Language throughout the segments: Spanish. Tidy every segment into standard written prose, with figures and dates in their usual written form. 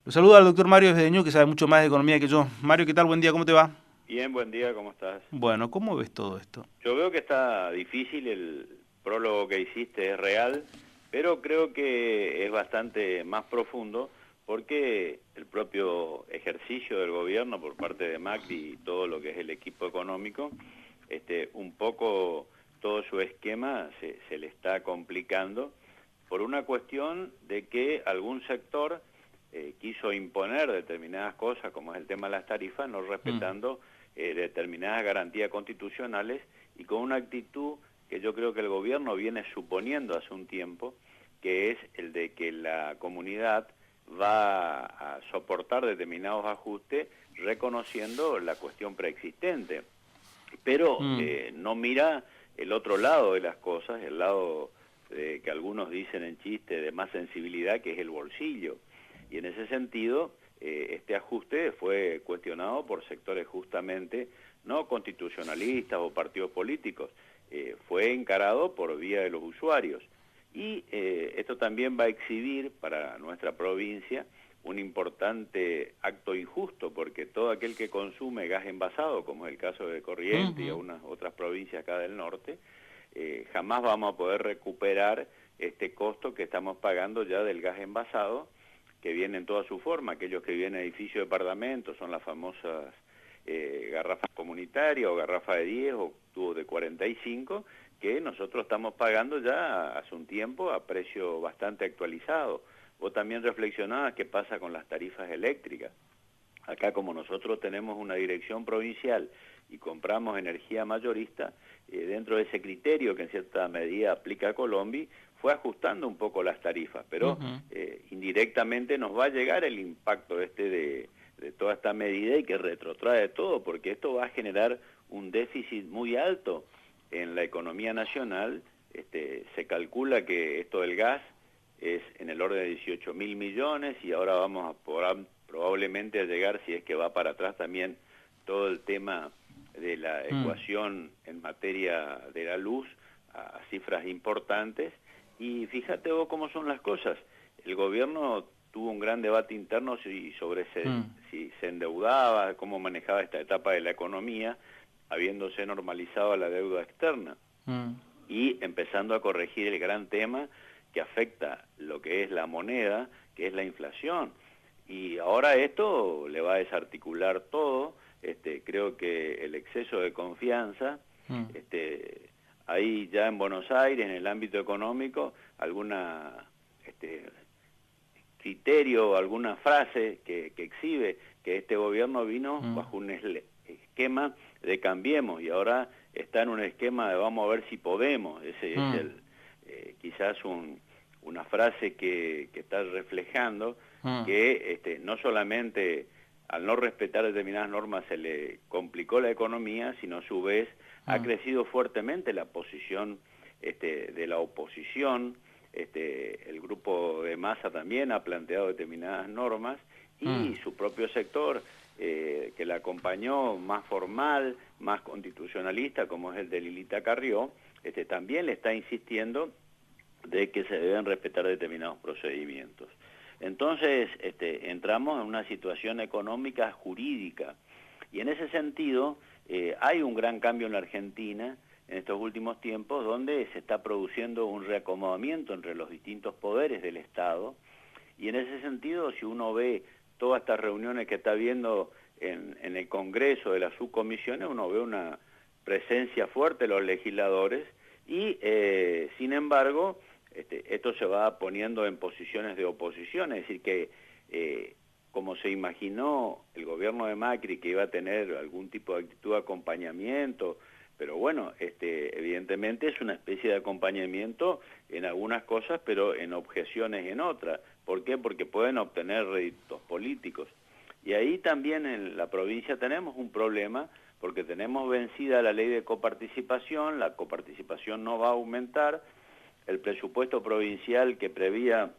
Lo saluda al doctor Mario Desdeño, que sabe mucho más de economía que yo. Mario, ¿qué tal? Buen día, ¿cómo te va? Bien, buen día, ¿cómo estás? Bueno, ¿cómo ves todo esto? Yo veo que está difícil, el prólogo que hiciste es real, pero creo que es bastante más profundo porque el propio ejercicio del gobierno por parte de Macri y todo lo que es el equipo económico, un poco todo su esquema se le está complicando por una cuestión de que algún sector quiso imponer determinadas cosas, como es el tema de las tarifas, no Mm, respetando determinadas garantías constitucionales y con una actitud que yo creo que el gobierno viene suponiendo hace un tiempo, que es el de que la comunidad va a soportar determinados ajustes reconociendo la cuestión preexistente, pero mm, no mira el otro lado de las cosas, el lado que algunos dicen en chiste de más sensibilidad, que es el bolsillo. Y en ese sentido, este ajuste fue cuestionado por sectores justamente no constitucionalistas o partidos políticos, fue encarado por vía de los usuarios. Y esto también va a exhibir para nuestra provincia un importante acto injusto, porque todo aquel que consume gas envasado, como es el caso de Corrientes y ujú. algunas otras provincias acá del norte, jamás vamos a poder recuperar este costo que estamos pagando ya del gas envasado, que viene en toda su forma. Aquellos que viven en edificios de departamentos son las famosas garrafas comunitarias o garrafas de 10 o tubos de 45, que nosotros estamos pagando ya hace un tiempo a precio bastante actualizado. Vos también reflexionabas qué pasa con las tarifas eléctricas. Acá, como nosotros tenemos una dirección provincial y compramos energía mayorista, dentro de ese criterio que en cierta medida aplica Colombia, fue ajustando un poco las tarifas, pero Ujú. indirectamente nos va a llegar el impacto de toda esta medida y que retrotrae todo, porque esto va a generar un déficit muy alto en la economía nacional. Se calcula que esto del gas es en el orden de 18.000 millones y ahora vamos a probablemente a llegar, si es que va para atrás también todo el tema de la Mm, ecuación en materia de la luz, a cifras importantes. Y fíjate vos cómo son las cosas. El gobierno tuvo un gran debate interno sobre mm, si se endeudaba, cómo manejaba esta etapa de la economía, habiéndose normalizado la deuda externa mm, y empezando a corregir el gran tema que afecta lo que es la moneda, que es la inflación. Y ahora esto le va a desarticular todo. Creo que el exceso de confianza, mm, este, ahí ya en Buenos Aires, en el ámbito económico, alguna criterio, alguna frase que exhibe que este gobierno vino mm, bajo un esquema de cambiemos y ahora está en un esquema de vamos a ver si podemos. Ese es mm, quizás una frase que está reflejando mm, que no solamente al no respetar determinadas normas se le complicó la economía, sino a su vez ha mm, crecido fuertemente la posición de la oposición. El grupo de Massa también ha planteado determinadas normas mm, y su propio sector, que la acompañó, más formal, más constitucionalista, como es el de Lilita Carrió, también le está insistiendo de que se deben respetar determinados procedimientos. Entonces, entramos en una situación económica jurídica y en ese sentido hay un gran cambio en la Argentina en estos últimos tiempos donde se está produciendo un reacomodamiento entre los distintos poderes del Estado y en ese sentido, si uno ve todas estas reuniones que está habiendo en el Congreso de las subcomisiones, uno ve una presencia fuerte de los legisladores y, sin embargo, esto se va poniendo en posiciones de oposición, es decir, que como se imaginó el gobierno de Macri que iba a tener algún tipo de actitud de acompañamiento, pero bueno, evidentemente es una especie de acompañamiento en algunas cosas, pero en objeciones en otras. ¿Por qué? Porque pueden obtener réditos políticos. Y ahí también en la provincia tenemos un problema, porque tenemos vencida la ley de coparticipación, la coparticipación no va a aumentar, el presupuesto provincial que prevía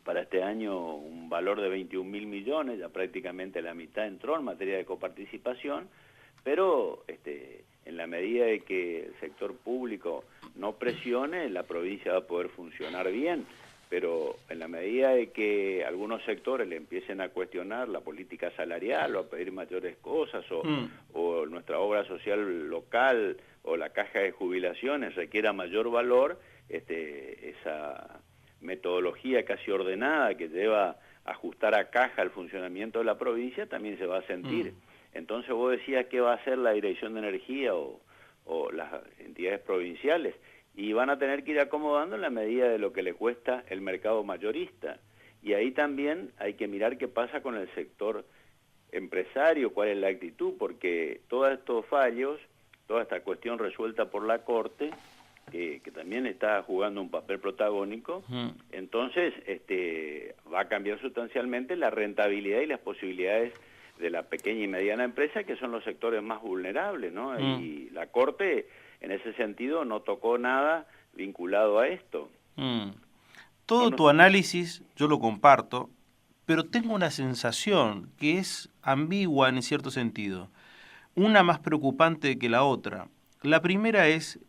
para este año un valor de 21.000 millones, ya prácticamente la mitad entró en materia de coparticipación, pero en la medida de que el sector público no presione, la provincia va a poder funcionar bien. pero en la medida de que algunos sectores le empiecen a cuestionar la política salarial o a pedir mayores cosas, o nuestra obra social local o la caja de jubilaciones requiera mayor valor, esa metodología casi ordenada que lleva a ajustar a caja el funcionamiento de la provincia también se va a sentir. Entonces vos decías qué va a hacer la Dirección de Energía o las entidades provinciales, y van a tener que ir acomodando en la medida de lo que le cuesta el mercado mayorista. Y ahí también hay que mirar qué pasa con el sector empresario, cuál es la actitud, porque todos estos fallos, toda esta cuestión resuelta por la Corte, que también está jugando un papel protagónico, entonces va a cambiar sustancialmente la rentabilidad y las posibilidades de la pequeña y mediana empresa, que son los sectores más vulnerables, ¿no? Y la Corte, en ese sentido, no tocó nada vinculado a esto. Todo tu análisis yo lo comparto, pero tengo una sensación que es ambigua en cierto sentido, una más preocupante que la otra. La primera es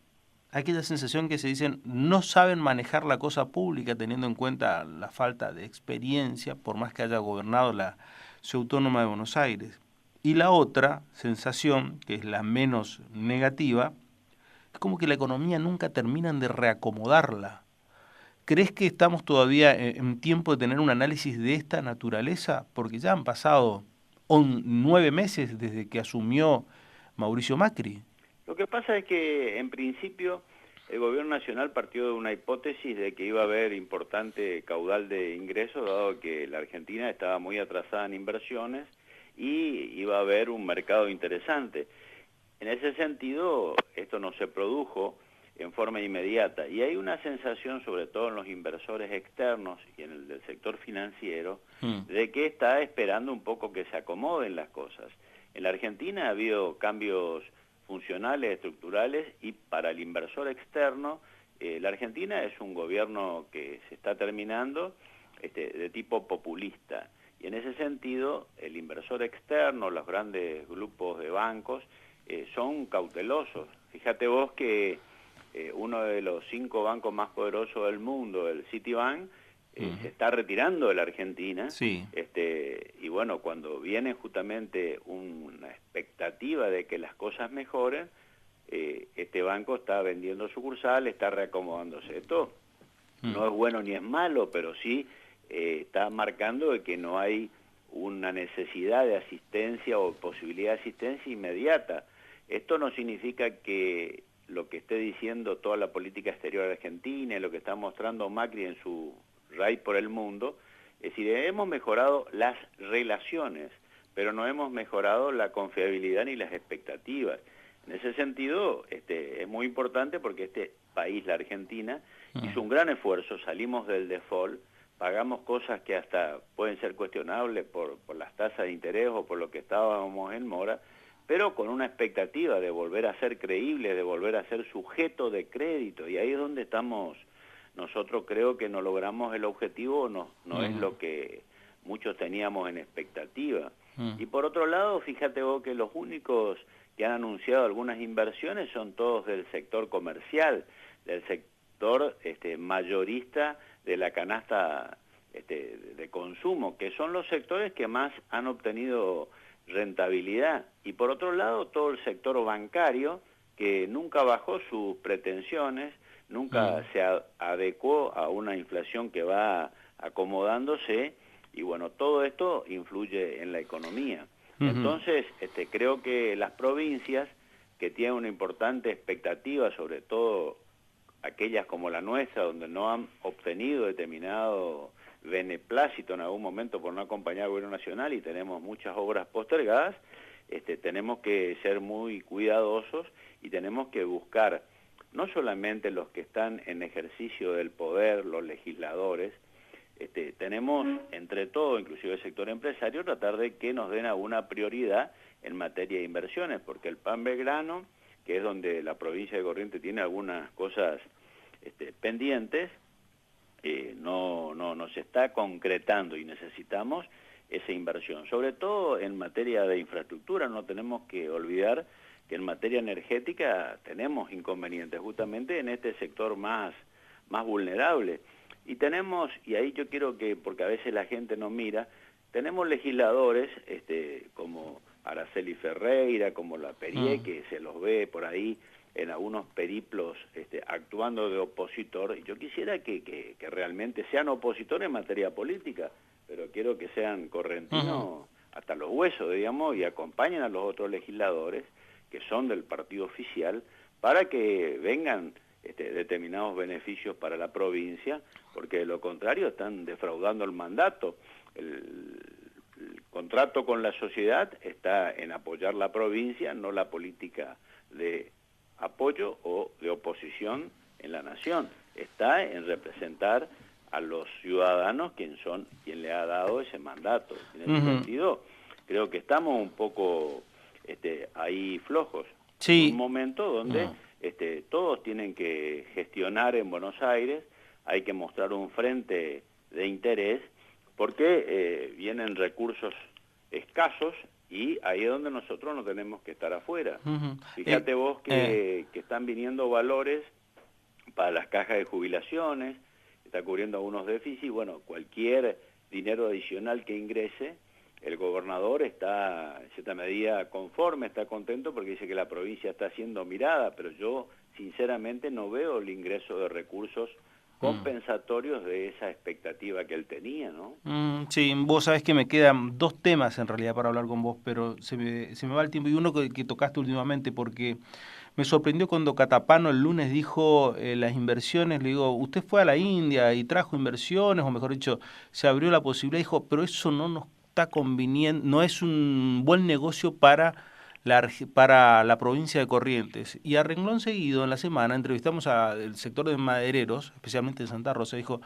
aquella sensación que se dicen no saben manejar la cosa pública teniendo en cuenta la falta de experiencia, por más que haya gobernado la Ciudad Autónoma de Buenos Aires. Y la otra sensación, que es la menos negativa, es como que la economía nunca terminan de reacomodarla. ¿Crees que estamos todavía en tiempo de tener un análisis de esta naturaleza? Porque ya han pasado 9 meses desde que asumió Mauricio Macri. Lo que pasa es que, en principio, el gobierno nacional partió de una hipótesis de que iba a haber importante caudal de ingresos, dado que la Argentina estaba muy atrasada en inversiones y iba a haber un mercado interesante. En ese sentido, esto no se produjo en forma inmediata, y hay una sensación, sobre todo en los inversores externos y en el del sector financiero, de que está esperando un poco que se acomoden las cosas. En la Argentina ha habido cambios funcionales, estructurales, y para el inversor externo, la Argentina es un gobierno que se está terminando de tipo populista, y en ese sentido el inversor externo, los grandes grupos de bancos, son cautelosos. Fíjate vos que uno de los 5 bancos más poderosos del mundo, el Citibank, se está retirando de la Argentina. Sí. Y bueno, cuando viene justamente una expectativa de que las cosas mejoren, este banco está vendiendo sucursales, está reacomodándose. Esto no es bueno ni es malo, pero sí está marcando de que no hay una necesidad de asistencia o posibilidad de asistencia inmediata. Esto no significa que lo que esté diciendo toda la política exterior argentina y lo que está mostrando Macri en su raid por el mundo, es decir, hemos mejorado las relaciones, pero no hemos mejorado la confiabilidad ni las expectativas. En ese sentido, es muy importante porque este país, la Argentina, hizo un gran esfuerzo, salimos del default, pagamos cosas que hasta pueden ser cuestionables por las tasas de interés o por lo que estábamos en mora, pero con una expectativa de volver a ser creíbles, de volver a ser sujeto de crédito, y ahí es donde estamos nosotros. Creo que no logramos el objetivo, no es lo que muchos teníamos en expectativa. Y por otro lado, fíjate vos que los únicos que han anunciado algunas inversiones son todos del sector comercial, del sector mayorista de la canasta de consumo, que son los sectores que más han obtenido rentabilidad. Y por otro lado, todo el sector bancario, que nunca bajó sus pretensiones, nunca se adecuó a una inflación que va acomodándose, y bueno, todo esto influye en la economía. Entonces, creo que las provincias que tienen una importante expectativa, sobre todo aquellas como la nuestra, donde no han obtenido determinado beneplácito en algún momento por no acompañar al gobierno nacional y tenemos muchas obras postergadas, tenemos que ser muy cuidadosos y tenemos que buscar no solamente los que están en ejercicio del poder, los legisladores, tenemos entre todo, inclusive el sector empresario, tratar de que nos den alguna prioridad en materia de inversiones, porque el Plan Belgrano, que es donde la provincia de Corrientes tiene algunas cosas pendientes, no se está concretando y necesitamos esa inversión. Sobre todo en materia de infraestructura, no tenemos que olvidar que en materia energética tenemos inconvenientes justamente en este sector más vulnerable. Y tenemos, y ahí yo quiero que, porque a veces la gente no mira, tenemos legisladores como Araceli Ferreira, como la Perie, que se los ve por ahí en algunos periplos actuando de opositor. Y yo quisiera que realmente sean opositores en materia política, pero quiero que sean correntinos hasta los huesos, digamos, y acompañen a los otros legisladores que son del partido oficial para que vengan determinados beneficios para la provincia, porque de lo contrario están defraudando el mandato. El contrato con la sociedad está en apoyar la provincia, no la política de apoyo o de oposición en la nación. Está en representar a los ciudadanos quien le ha dado ese mandato. En ese sentido, creo que estamos un poco ahí flojos. Sí. En un momento donde todos tienen que gestionar en Buenos Aires, hay que mostrar un frente de interés, porque vienen recursos escasos y ahí es donde nosotros no tenemos que estar afuera. Fíjate vos que están viniendo valores para las cajas de jubilaciones, está cubriendo algunos déficits. Bueno, cualquier dinero adicional que ingrese, el gobernador está en cierta medida conforme, está contento porque dice que la provincia está siendo mirada, pero yo sinceramente no veo el ingreso de recursos compensatorios de esa expectativa que él tenía, ¿no? Sí, vos sabés que me quedan dos temas en realidad para hablar con vos, pero se me va el tiempo, y uno que tocaste últimamente, porque me sorprendió cuando Catapano el lunes dijo las inversiones. Le digo, usted fue a la India y trajo inversiones, o mejor dicho, se abrió la posibilidad. Dijo, pero eso no nos está conveniendo, no es un buen negocio para la provincia de Corrientes. Y a renglón seguido, en la semana, entrevistamos al sector de madereros, especialmente en Santa Rosa. Dijo,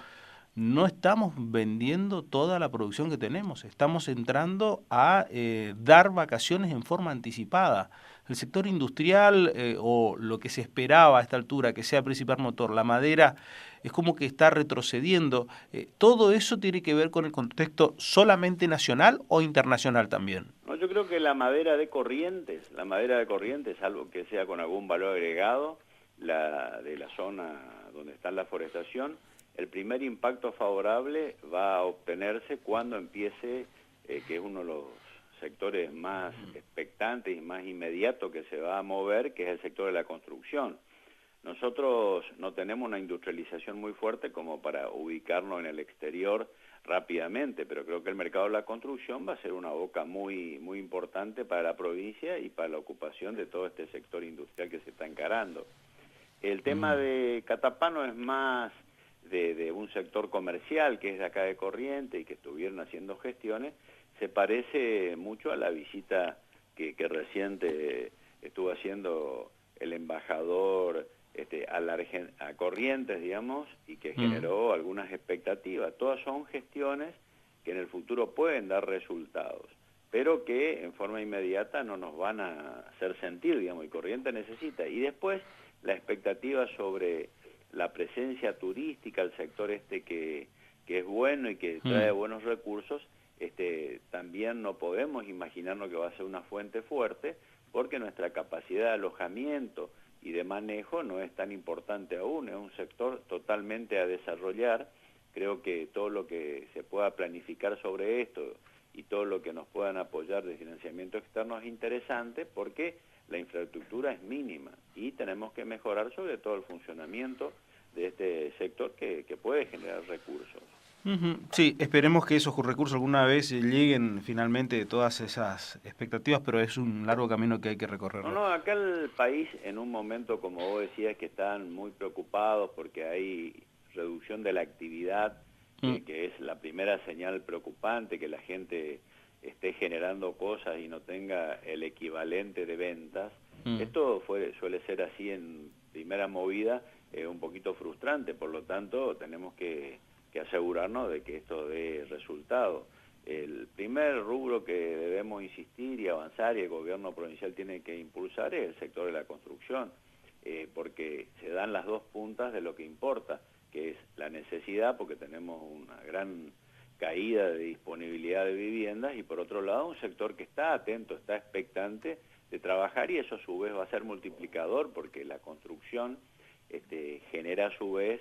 no estamos vendiendo toda la producción que tenemos, estamos entrando a dar vacaciones en forma anticipada. El sector industrial, o lo que se esperaba a esta altura, que sea principal motor, la madera, es como que está retrocediendo. ¿Todo eso tiene que ver con el contexto solamente nacional o internacional también? No, yo creo que la madera de Corrientes, salvo que sea con algún valor agregado, la de la zona donde está la forestación, el primer impacto favorable va a obtenerse cuando empiece, que es uno de los sectores más expectantes y más inmediatos que se va a mover, que es el sector de la construcción. Nosotros no tenemos una industrialización muy fuerte como para ubicarnos en el exterior rápidamente, pero creo que el mercado de la construcción va a ser una boca muy, muy importante para la provincia y para la ocupación de todo este sector industrial que se está encarando. El tema de Catapano es más de un sector comercial que es de acá de Corrientes y que estuvieron haciendo gestiones. Se parece mucho a la visita que reciente estuvo haciendo el embajador a Corrientes, digamos, y que generó algunas expectativas. Todas son gestiones que en el futuro pueden dar resultados, pero que en forma inmediata no nos van a hacer sentir, digamos, y Corrientes necesita. Y después la expectativa sobre la presencia turística, el sector que es bueno y que trae buenos recursos, también no podemos imaginarnos que va a ser una fuente fuerte, porque nuestra capacidad de alojamiento y de manejo no es tan importante aún, es un sector totalmente a desarrollar. Creo que todo lo que se pueda planificar sobre esto y todo lo que nos puedan apoyar de financiamiento externo es interesante, porque la infraestructura es mínima y tenemos que mejorar sobre todo el funcionamiento de este sector que puede generar recursos. Sí, esperemos que esos recursos alguna vez lleguen finalmente de todas esas expectativas, pero es un largo camino que hay que recorrer. No, acá el país en un momento, como vos decías, que están muy preocupados porque hay reducción de la actividad, que es la primera señal preocupante, que la gente esté generando cosas y no tenga el equivalente de ventas. Esto suele ser así en primera movida, un poquito frustrante, por lo tanto tenemos que asegurarnos de que esto dé resultado. El primer rubro que debemos insistir y avanzar, y el gobierno provincial tiene que impulsar, es el sector de la construcción, porque se dan las dos puntas de lo que importa, que es la necesidad, porque tenemos una gran caída de disponibilidad de viviendas, y por otro lado un sector que está atento, está expectante de trabajar, y eso a su vez va a ser multiplicador, porque la construcción genera a su vez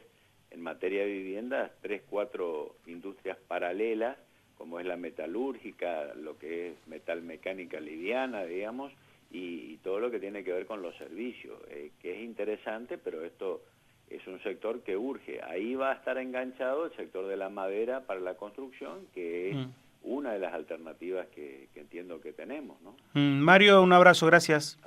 en materia de viviendas 3, 4 industrias paralelas, como es la metalúrgica, lo que es metalmecánica liviana, digamos, y todo lo que tiene que ver con los servicios, que es interesante, pero esto es un sector que urge. Ahí va a estar enganchado el sector de la madera para la construcción, que es una de las alternativas que entiendo que tenemos, ¿no? Mario, un abrazo, gracias.